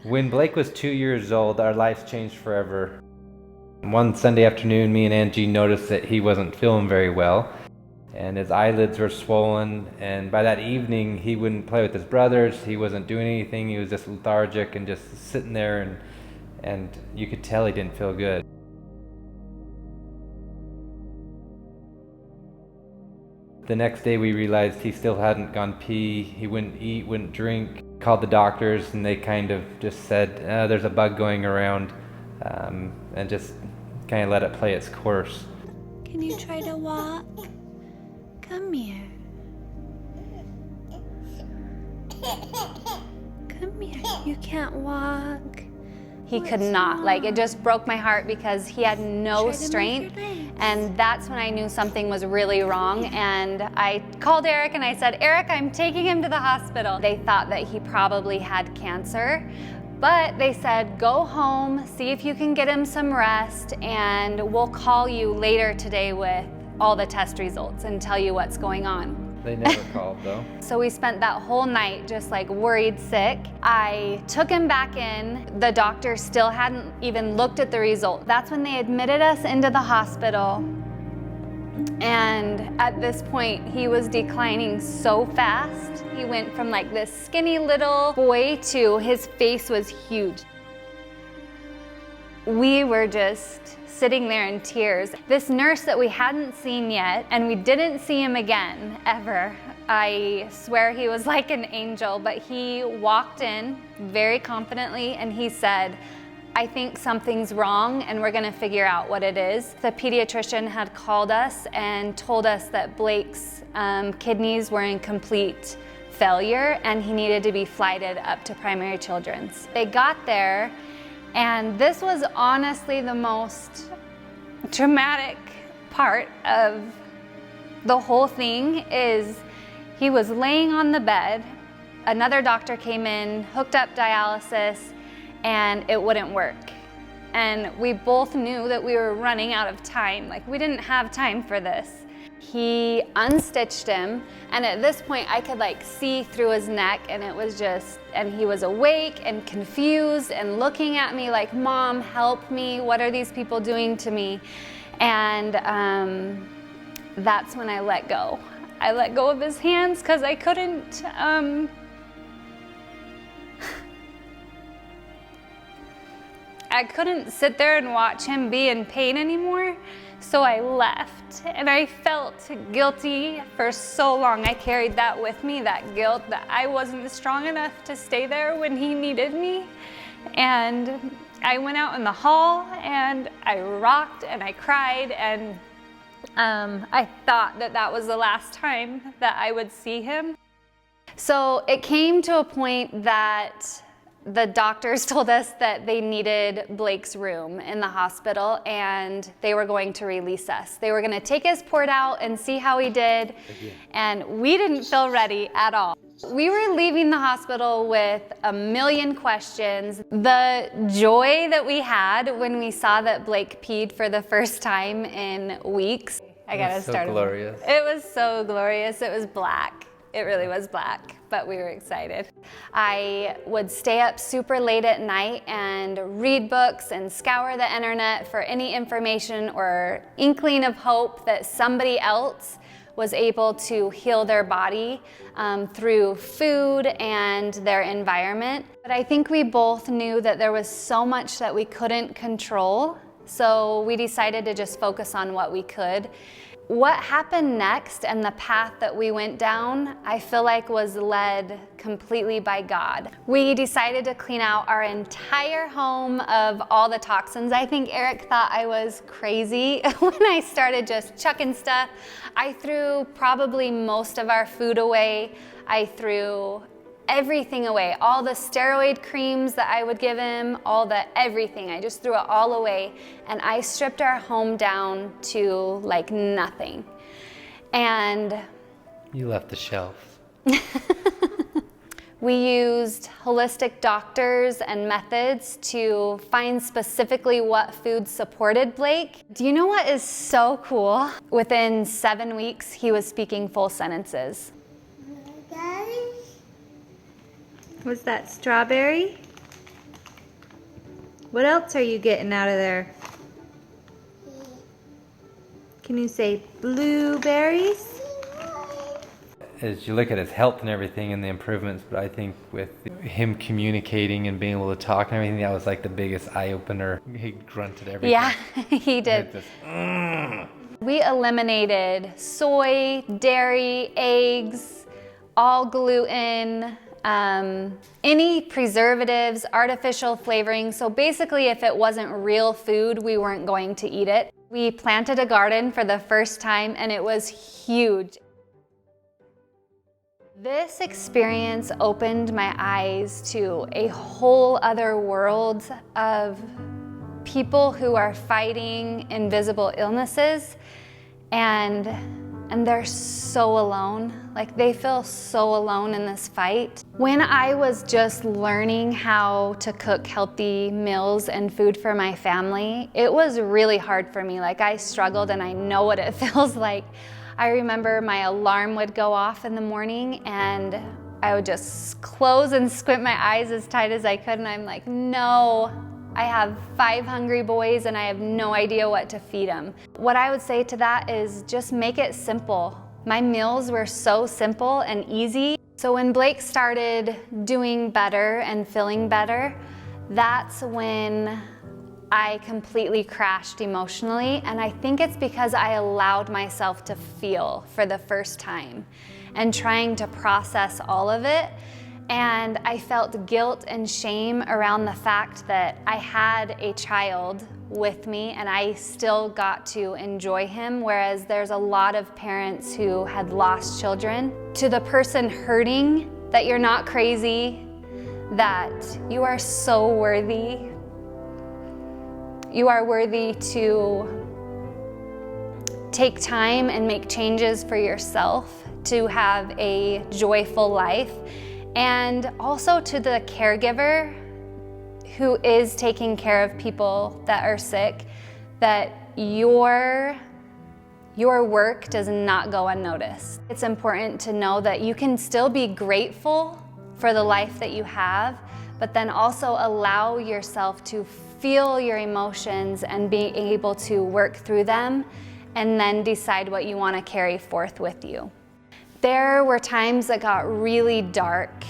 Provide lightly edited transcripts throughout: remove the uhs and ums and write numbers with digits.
When Blake was 2 years old, our lives changed forever. One Sunday afternoon, me and Angie noticed that he wasn't feeling very well, and his eyelids were swollen, and by that evening he wouldn't play with his brothers, he wasn't doing anything, he was just lethargic and just sitting there, and you could tell he didn't feel good. The next day we realized he still hadn't gone pee, he wouldn't eat, wouldn't drink. Called the doctors and they kind of just said, there's a bug going around, and just kind of let it play its course. Can you try to walk? Come here. Come here. You can't walk. He could not. Like, it just broke my heart because he had no strength. And that's when I knew something was really wrong. And I called Eric and I said, Eric, I'm taking him to the hospital. They thought that he probably had cancer, but they said, go home, see if you can get him some rest, and we'll call you later today with all the test results and tell you what's going on. They never called though. So we spent that whole night just like worried sick. I took him back in. The doctor still hadn't even looked at the result. That's when they admitted us into the hospital. And at this point, he was declining so fast. He went from like this skinny little boy to his face was huge. We were just sitting there in tears. This nurse that we hadn't seen yet, and we didn't see him again, ever. I swear he was like an angel, but he walked in very confidently and he said, I think something's wrong and we're gonna figure out what it is. The pediatrician had called us and told us that Blake's kidneys were in complete failure and he needed to be flighted up to Primary Children's. They got there, and this was honestly the most dramatic part of the whole thing. Is he was laying on the bed, another doctor came in, hooked up dialysis, and it wouldn't work. And we both knew that we were running out of time. Like, we didn't have time for this. He unstitched him, and at this point I could like see through his neck, and it was just, and he was awake and confused and looking at me like, Mom, help me, what are these people doing to me? And that's when I let go. I let go of his hands because I couldn't, I couldn't sit there and watch him be in pain anymore. So I left, and I felt guilty for so long. I carried that with me, that guilt that I wasn't strong enough to stay there when he needed me. And I went out in the hall and I rocked and I cried, and I thought that that was the last time that I would see him. So it came to a point that the doctors told us that they needed Blake's room in the hospital and they were going to release us. They were going to take his port out and see how he did, and we didn't feel ready at all. We were leaving the hospital with a million questions. The joy that we had when we saw that Blake peed for the first time in weeks. I gotta start. So glorious. It was so glorious. It was black. It really was black, but we were excited. I would stay up super late at night and read books and scour the internet for any information or inkling of hope that somebody else was able to heal their body through food and their environment. But I think we both knew that there was so much that we couldn't control, so we decided to just focus on what we could. What happened next and the path that we went down, I feel like was led completely by God. We decided to clean out our entire home of all the toxins. I think Eric thought I was crazy when I started just chucking stuff. I threw probably most of our food away. I threw everything away, all the steroid creams that I would give him, everything. I just threw it all away, and I stripped our home down to like nothing. And You left the shelf. we used holistic doctors and methods to find specifically what food supported Blake. Do you know what is so cool? Within 7 weeks, he was speaking full sentences. Was that strawberry? What else are you getting out of there? Can you say blueberries? As you look at his health and everything and the improvements, but I think with him communicating and being able to talk and everything, that was like the biggest eye-opener. He grunted everything. Yeah, he did. This, We eliminated soy, dairy, eggs, all gluten, any preservatives, artificial flavoring. So basically, if it wasn't real food, we weren't going to eat it. We planted a garden for the first time, and it was huge. This experience opened my eyes to a whole other world of people who are fighting invisible illnesses, and they're so alone. Like, they feel so alone in this fight. When I was just learning how to cook healthy meals and food for my family, it was really hard for me. Like, I struggled, and I know what it feels like. I remember my alarm would go off in the morning, and I would just close and squint my eyes as tight as I could, and I'm like, no, I have 5 hungry boys and I have no idea what to feed them. What I would say to that is just make it simple. My meals were so simple and easy. So when Blake started doing better and feeling better, that's when I completely crashed emotionally, and I think it's because I allowed myself to feel for the first time and trying to process all of it. And I felt guilt and shame around the fact that I had a child with me and I still got to enjoy him, whereas there's a lot of parents who had lost children. To the person hurting, that you're not crazy, that you are so worthy. You are worthy to take time and make changes for yourself to have a joyful life. And also to the caregiver who is taking care of people that are sick, that your work does not go unnoticed. It's important to know that you can still be grateful for the life that you have, but then also allow yourself to feel your emotions and be able to work through them, and then decide what you want to carry forth with you. There were times that got really dark.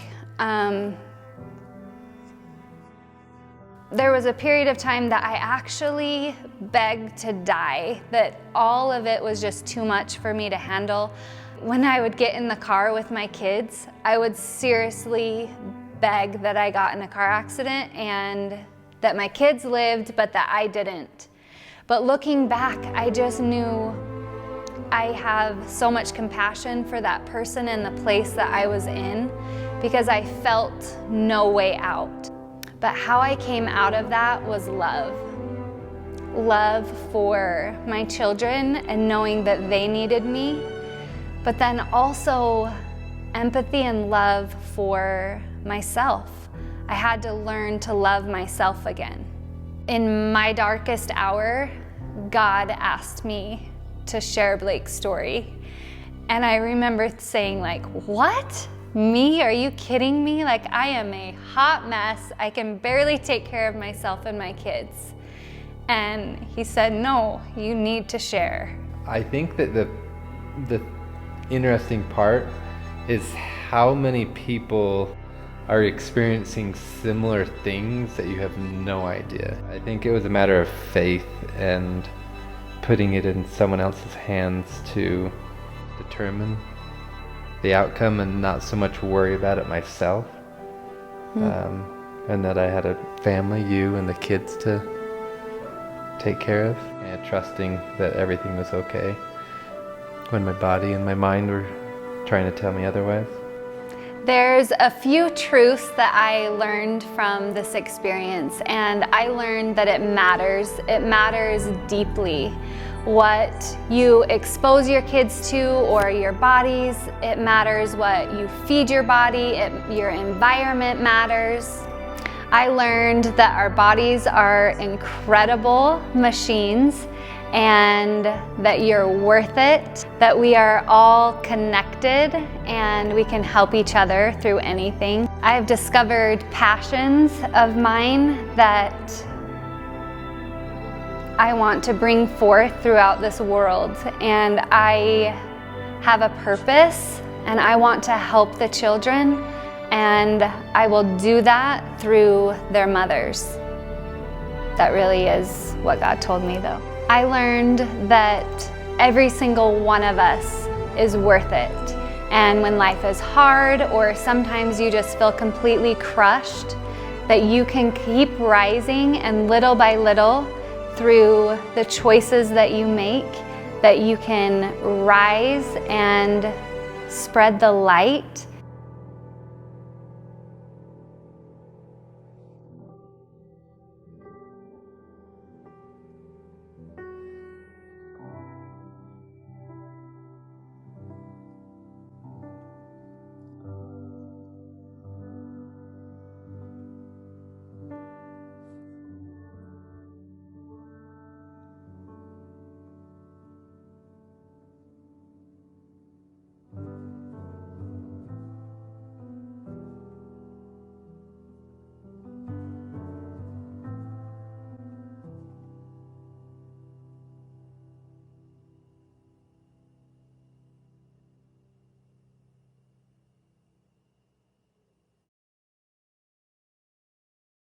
There was a period of time that I actually begged to die, that all of it was just too much for me to handle. When I would get in the car with my kids, I would seriously beg that I got in a car accident and that my kids lived, but that I didn't. But looking back, I just knew I have so much compassion for that person and the place that I was in, because I felt no way out. But how I came out of that was love. Love for my children and knowing that they needed me, but then also empathy and love for myself. I had to learn to love myself again. In my darkest hour, God asked me to share Blake's story. And I remember saying, like, what? Me? Are you kidding me? Like, I am a hot mess. I can barely take care of myself and my kids. And he said, no, you need to share. I think that the interesting part is how many people are experiencing similar things that you have no idea. I think it was a matter of faith and putting it in someone else's hands to determine the outcome and not so much worry about it myself. And that I had a family, you and the kids, to take care of, and trusting that everything was okay when my body and my mind were trying to tell me otherwise. There's a few truths that I learned from this experience, and I learned that it matters. It matters deeply what you expose your kids to or your bodies. It matters what you feed your body. Your environment matters. I learned that our bodies are incredible machines and that you're worth it, that we are all connected and we can help each other through anything. I've discovered passions of mine that I want to bring forth throughout this world. And I have a purpose, and I want to help the children, and I will do that through their mothers. That really is what God told me, though. I learned that every single one of us is worth it. And when life is hard, or sometimes you just feel completely crushed, that you can keep rising, and little by little, through the choices that you make, that you can rise and spread the light